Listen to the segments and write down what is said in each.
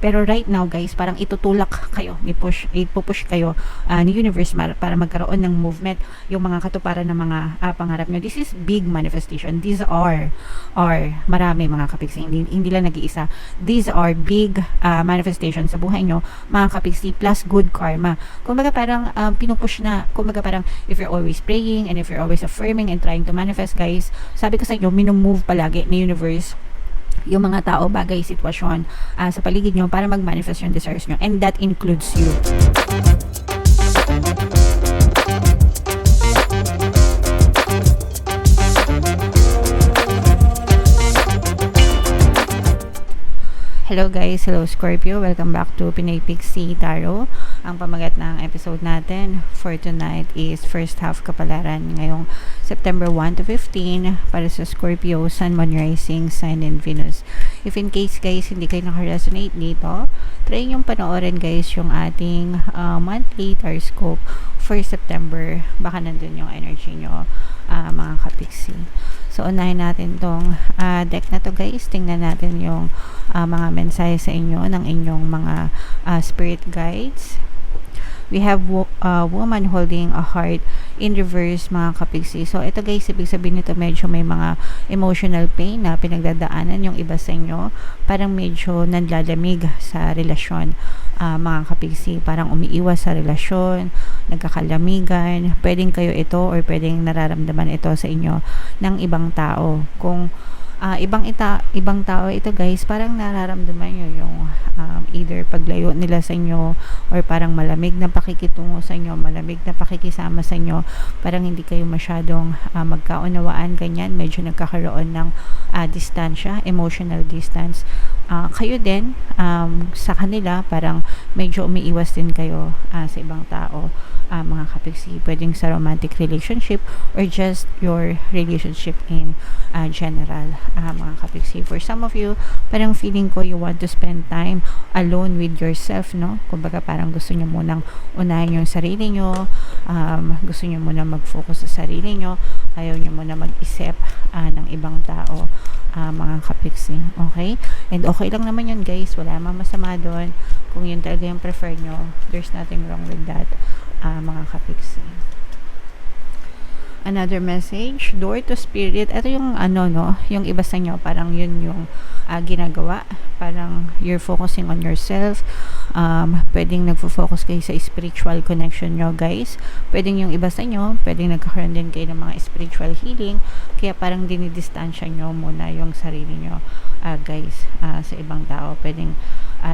Pero right now guys, parang itutulak kayo, ipupush kayo ni universe para magkaroon ng movement, yung mga katuparan ng mga pangarap nyo. This is big manifestation. These are marami mga kapiksi, hindi lang nag-iisa. These are big manifestation sa buhay nyo mga kapiksi, plus good karma. Kumbaga parang pinupush na, kumbaga parang if you're always praying and if you're always affirming and trying to manifest guys, sabi ko sa inyo, minumove palagi ni universe yung mga tao, bagay, sitwasyon sa paligid nyo para mag-manifest yung desires nyo, and that includes you. Hello guys, hello Scorpio, welcome back to Pinay Pixie Tarot. Ang pamagat ng episode natin for tonight is first half kapalaran ngayong September 1 to 15 para sa Scorpio, Sun, Moon, Rising, Sign, and Venus. If in case guys hindi kayo naka-resonate dito, try nyo panoorin guys yung ating monthly Taroscope for September. Baka nandun yung energy nyo mga kapiksi. So unahin natin tong deck na to guys. Tingnan natin yung mga mensahe sa inyo ng inyong mga spirit guides. We have woman holding a heart in reverse mga kapiksi. So ito guys, ibig sabihin nito medyo may mga emotional pain na pinagdadaanan yung iba sa inyo. Parang medyo nanlalamig sa relasyon mga kapiksi. Parang umiiwas sa relasyon, nagkakalamigan. Pwedeng kayo ito or pwedeng nararamdaman ito sa inyo ng ibang tao. Kung ibang tao ito guys, parang nararamdaman nyo yung either paglayo nila sa inyo or parang malamig na pakikitungo sa inyo, malamig na pakikisama sa inyo, parang hindi kayo masyadong magkaunawaan, ganyan, medyo nagkakaroon ng distansya, emotional distance. Kayo din sa kanila, parang medyo umiiwas din kayo sa ibang tao mga kapiksi, pwedeng sa romantic relationship or just your relationship in general mga kapiksi. For some of you, parang feeling ko you want to spend time alone with yourself, no? Kumbaga parang gusto nyo munang unahin yung sarili nyo, gusto nyo munang mag-focus sa sarili nyo, ayaw nyo munang mag-isip ng ibang tao mga kapiksi, okay? And okay lang naman yun guys, wala namang masama doon. Kung yun talaga yung prefer nyo, there's nothing wrong with that mga kapiksi. Another message, door to spirit. Ito yung yung iba sa inyo, parang yun yung ginagawa, parang you're focusing on yourself. Pwedeng nagfo-focus kayo sa spiritual connection nyo guys. Pwedeng yung iba sa inyo, pwedeng nagkakaroon din kayo ng mga spiritual healing, kaya parang dinidistansya nyo muna yung sarili nyo guys sa ibang tao. Pwedeng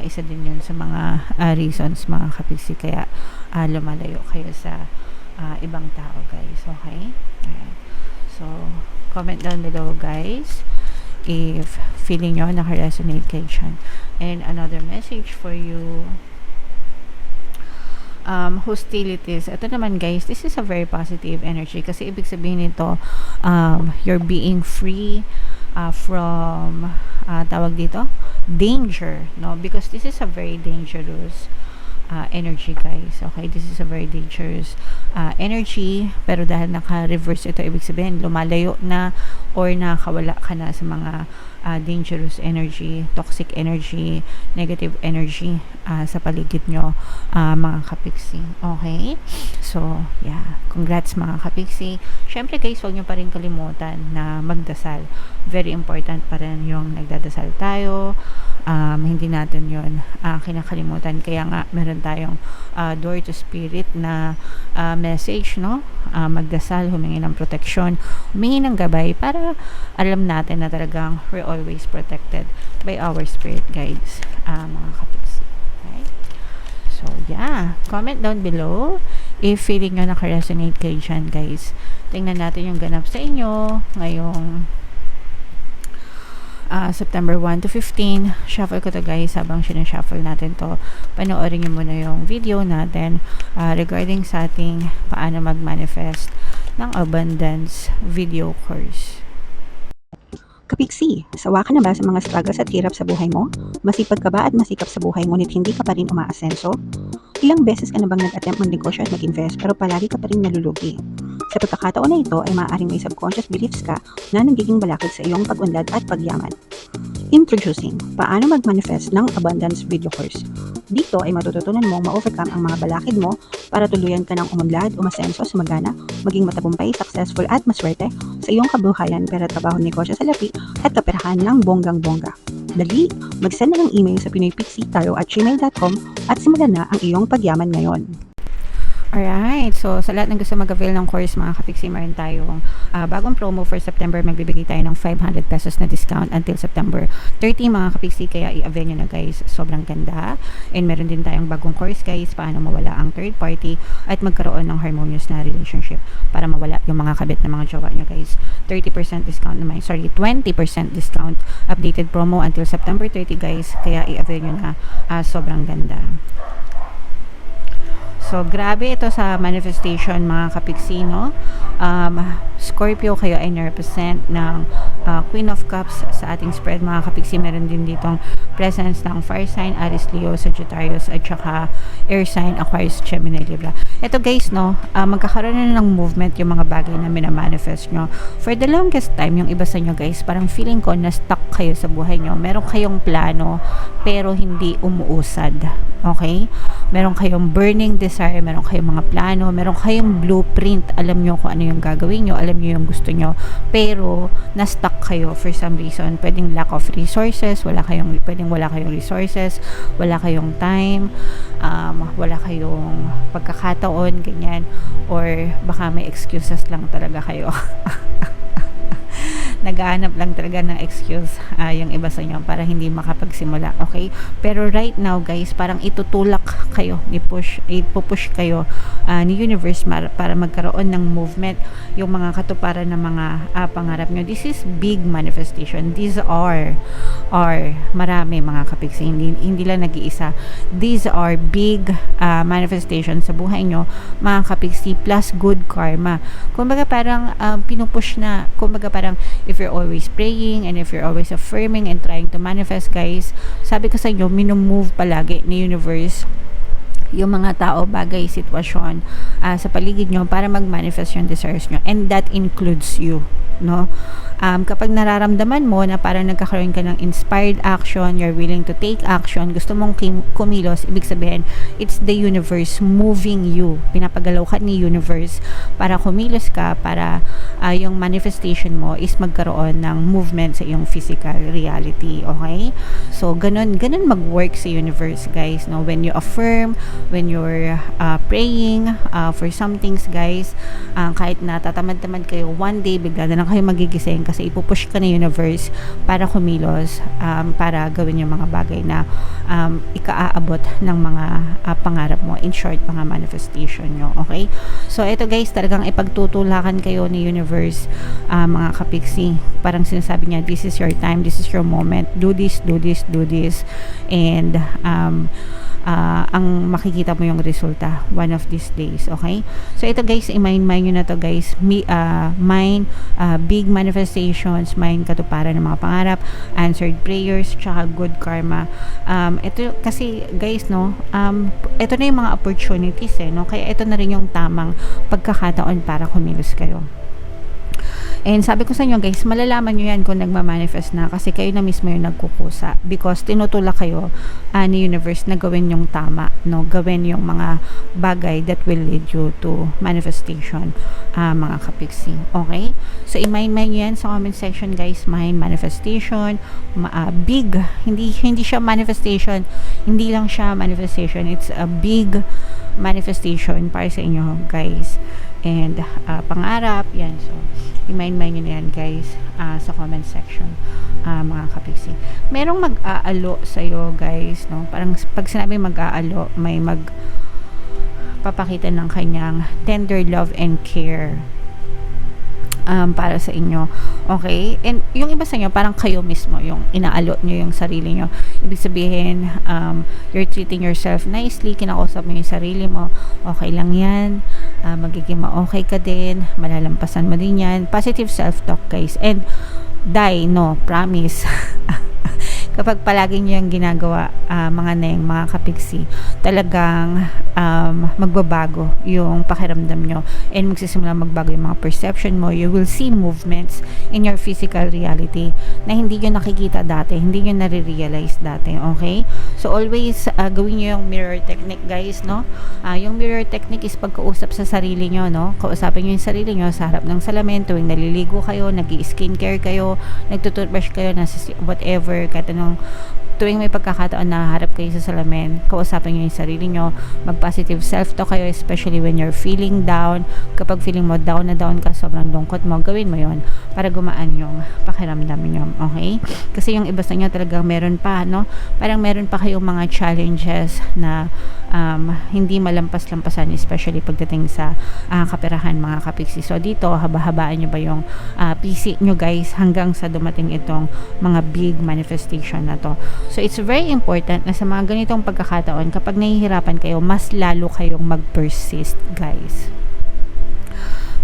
isa din yun sa mga reasons mga kapiksi, kaya lumalayo kayo sa ibang tao guys, okay? Alright. So comment down below guys if feeling nyo naka-resonate kayo dyan. And another message for you, hostilities. Ito naman guys, this is a very positive energy kasi ibig sabihin nito you're being free from tawag dito, danger, no? Because this is a very dangerous energy guys, okay? This is a very dangerous energy, pero dahil naka-reverse ito, ibig sabihin lumalayo na or nakawala ka na sa mga dangerous energy, toxic energy, negative energy sa paligid nyo mga kapiksi, okay? So yeah, congrats mga kapiksi. Syempre guys, huwag nyo pa rin kalimutan na magdasal. Very important pa rin yung nagdadasal tayo. Hindi natin yun kinakalimutan, kaya nga meron tayong door to spirit na message, no? Magdasal, humingi ng protection, humingi ng gabay para alam natin na talagang we're always protected by our spirit guides mga kapiksi, okay? So yeah, comment down below if feeling nyo naka-resonate kayo dyan guys. Tingnan natin yung ganap sa inyo ngayong September 1 to 15. Shuffle ko to guys. Habang sinashuffle natin to, panoorin nyo muna yung video natin regarding sa ating paano mag-manifest ng abundance video course. Kapiksi, sawa ka na ba sa mga struggles at hirap sa buhay mo? Masipag ka ba at masikap sa buhay ngunit hindi ka pa rin umaasenso? Ilang beses ka na bang nag-attempt mag-negosyo at mag-invest pero palagi ka pa rin nalulugi? Sa pagkakataon na ito ay maaaring may subconscious beliefs ka na nagiging balakid sa iyong pag-unlad at pagyaman. Introducing, paano mag-manifest ng abundance video course. Dito ay matututunan mong ma-overcome ang mga balakid mo para tuluyan ka ng umunlad, umasenso, sumagana, maging matagumpay, successful at maswerte sa iyong kabuhayan, pera, trabaho, negosyo, salapi at kaperahan ng bonggang-bongga. Dali, mag-send na ng email sa pinoypixie@gmail.com at simulan na ang iyong pagyaman ngayon. Alright, so sa lahat ng gusto mag-avail ng course mga kapiksi, meron tayong bagong promo for September. Magbibigay tayo ng 500 pesos na discount until September 30 mga kapiksi, kaya i-avail nyo na guys, sobrang ganda. And meron din tayong bagong course guys, paano mawala ang third party at magkaroon ng harmonious na relationship para mawala yung mga kabit na mga jowa nyo guys. 30% discount naman, 20% discount, updated promo until September 30 guys, kaya i-avail nyo na, sobrang ganda. So, grabe ito sa manifestation mga kapiksi, no? Scorpio, kayo ay na-represent ng Queen of Cups sa ating spread mga kapiksi. Meron din ditong presence ng fire sign, Aries, Leo, Sagittarius, at saka air sign, Aquarius, Gemini, Libra. Ito guys, no? Magkakaroon na ng movement yung mga bagay na minamanifest nyo. For the longest time, yung iba sa nyo guys, parang feeling ko na stuck kayo sa buhay nyo. Meron kayong plano, pero hindi umuusad. Okay? Meron kayong burning desire, meron kayong mga plano, meron kayong blueprint, alam nyo kung ano yung gagawin nyo, alam nyo yung gusto nyo, pero na-stuck kayo for some reason. Pwedeng lack of resources, pwedeng wala kayong resources, wala kayong time, wala kayong pagkakataon, ganyan, or baka may excuses lang talaga kayo. Naghahanap lang talaga ng excuse yung iba sa inyo para hindi makapagsimula, okay? Pero right now guys, parang itutulak kayo, ipupush kayo ni universe para magkaroon ng movement, yung mga katuparan ng mga pangarap nyo. This is big manifestation. These are marami mga kapiksi, hindi lang nag-iisa. These are big manifestation sa buhay nyo mga kapiksi, plus good karma. Kumbaga parang pinupush na, kumbaga parang if you're always praying and if you're always affirming and trying to manifest guys, sabi ko sa inyo, minumove palagi ni universe yung mga tao, bagay, sitwasyon sa paligid nyo para mag-manifest yung desires nyo, and that includes you, no? Kapag nararamdaman mo na parang nagkakaroon ka ng inspired action, you're willing to take action, gusto mong kumilos, ibig sabihin, it's the universe moving you. Pinapagalaw ka ni universe para kumilos ka, para yung manifestation mo is magkaroon ng movement sa iyong physical reality, okay? So, ganun mag-work sa universe, guys, no? When you affirm, when you're praying for some things, guys, kahit na tatamad-tamad kayo, one day, bigla na lang kayo magigising kasi ipupush ka na universe para kumilos, para gawin yung mga bagay na ikaaabot ng mga pangarap mo. In short, mga manifestation nyo, okay? So, ito guys, talagang ipagtutulakan kayo ni universe, mga kapiksi. Parang sinasabi niya, this is your time, this is your moment, do this, and ang makikita mo yung resulta one of these days, okay? So ito guys, i-mind nyo na to guys, big manifestations, mind katuparan ng mga pangarap, answered prayers, tsaka good karma. Ito kasi guys, no, ito na yung mga opportunities no, kaya ito na rin yung tamang pagkakataon para kumilos kayo. And sabi ko sa inyo guys, malalaman nyo yan kung nagmamanifest na, kasi kayo na mismo yung nagkukusa, because tinutulak kayo ni universe na gawin yung tama, no? Gawin yung mga bagay that will lead you to manifestation, mga kapiksi, okay? So i-mind nyo yan sa comment section guys. Mind manifestation, big, hindi siya manifestation, hindi lang siya manifestation, it's a big manifestation para sa inyo guys, and pangarap yan. So i-mind nyo na yan guys, sa comment section, mga kapiksi. Merong mag-aalo sa'yo guys, no? Parang pag sinabi mag-aalo, may papakita ng kanyang tender love and care para sa inyo, okay? And yung iba sa inyo, parang kayo mismo yung inaalo nyo yung sarili nyo. Ibig sabihin, you're treating yourself nicely, kinakausap mo yung sarili mo, okay lang yan, magiging ma-okay ka din, malalampasan mo din yan. Positive self-talk guys. And die, no, promise. Kapag palagi nyo yung ginagawa, mga neng, mga kapiksi, talagang magbabago yung pakiramdam nyo and magsisimula magbago yung mga perception mo. You will see movements in your physical reality na hindi nyo nakikita dati, hindi nyo nare-realize dati, okay? So always gawin nyo yung mirror technique, guys, no? Yung mirror technique is pagkausap sa sarili nyo, no? Kausapin nyo yung sarili nyo sa harap ng salamin tuwing naliligo kayo, nag-i-skincare kayo, nagtutoothbrush kayo, whatever, kahit anong tuwing may pagkakataon na harap kayo sa salamin, kausapin nyo yung sarili nyo, mag-positive self-talk kayo, especially when you're feeling down. Kapag feeling mo down na down ka, sobrang lungkot mo, gawin mo yon para gumaan yung pakiramdam nyo, okay? Kasi yung iba sa nyo talagang meron pa, no? Parang meron pa kayong mga challenges na hindi malampas-lampasan, especially pagdating sa kaperahan, mga kapiksi. So dito, haba-habaan nyo ba yung PC nyo, guys, hanggang sa dumating itong mga big manifestation na to. So it's very important na sa mga ganitong pagkakataon, kapag nahihirapan kayo, mas lalo kayong mag-persist, guys.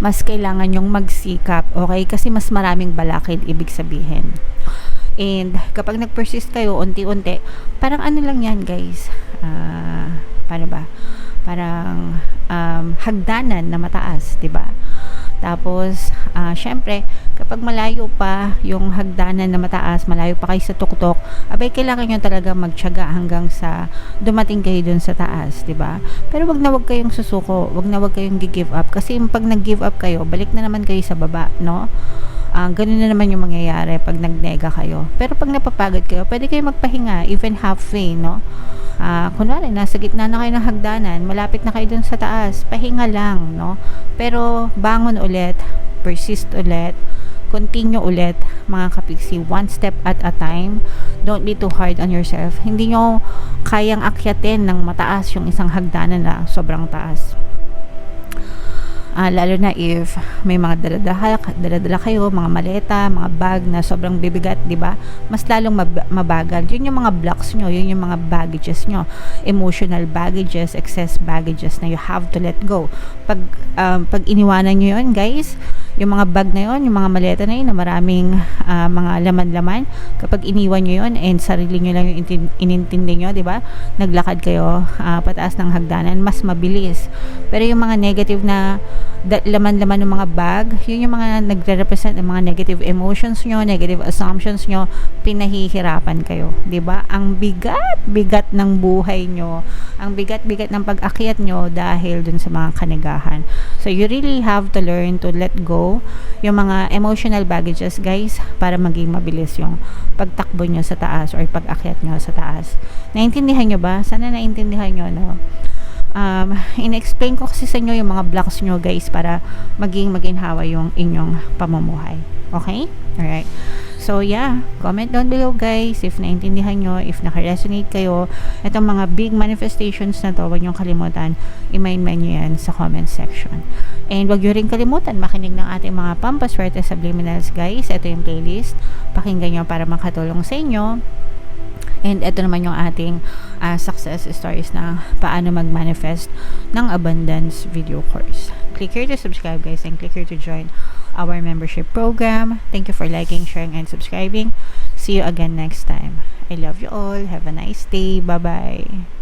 Mas kailangan nyong magsikap, okay? Kasi mas maraming balakid, ibig sabihin. And kapag nag-persist kayo, unti-unti, parang ano lang yan, guys, paano ba? Parang hagdanan na mataas, 'di ba? Tapos syempre, kapag malayo pa yung hagdanan na mataas, malayo pa kayo sa tuktok, abay kailangan nyo talaga magtiyaga hanggang sa dumating kayo dun sa taas, 'di ba? Pero wag na wag kayong susuko, wag na wag kayong gi-give up kasi pag nag-give up kayo, balik na naman kayo sa baba, no? Ganun na naman yung mangyayari pag nagnega kayo. Pero pag napapagod kayo, pwede kayo magpahinga, even halfway, no? Kunwari, nasa gitna na kayo ng hagdanan, malapit na kayo dun sa taas, pahinga lang, no? Pero bangon ulit, persist ulit, continue ulit, mga kapiksi, one step at a time. Don't be too hard on yourself. Hindi nyo kayang akyatin ng mataas yung isang hagdanan na sobrang taas. Lalo na if may mga daladala kayo, mga maleta, mga bag na sobrang bibigat, di ba? Mas lalong mabagal. Yun yung mga blocks nyo, yun yung mga baggages nyo. Emotional baggages, excess baggages na you have to let go. Pag iniwanan nyo yun, guys, yung mga bag na yun, yung mga maleta na yun na maraming mga laman-laman, kapag iniwan nyo yun and sarili nyo lang yung inintindi nyo, di ba? Naglakad kayo pataas ng hagdanan, mas mabilis. Pero yung mga negative na laman-laman ng mga bag, yun yung mga nagre-represent ng mga negative emotions nyo, negative assumptions nyo, pinahihirapan kayo, 'di ba? Ang bigat ng buhay nyo, ang bigat ng pag-akyat nyo dahil dun sa mga kanigahan. So you really have to learn to let go yung mga emotional baggages, guys, para maging mabilis yung pagtakbo nyo sa taas or pag-akyat nyo sa taas. Naintindihan nyo ba? Sana naintindihan nyo, no? In-explain ko kasi sa inyo yung mga blocks nyo, guys, para maging maginhawa yung inyong pamumuhay. Okay? Alright. So, yeah. Comment down below, guys, if naintindihan nyo, if naka-resonate kayo. Itong mga big manifestations na to, huwag nyo kalimutan, i-mind nyo yan sa comment section. And huwag nyo rin kalimutan, makinig ng ating mga pampaswerte subliminals, guys. Ito yung playlist. Pakinggan nyo para makatulong sa inyo. And ito naman yung ating success stories na paano mag-manifest ng abundance video course. Click here to subscribe, guys, and click here to join our membership program. Thank you for liking, sharing, and subscribing. See you again next time. I love you all. Have a nice day. Bye-bye.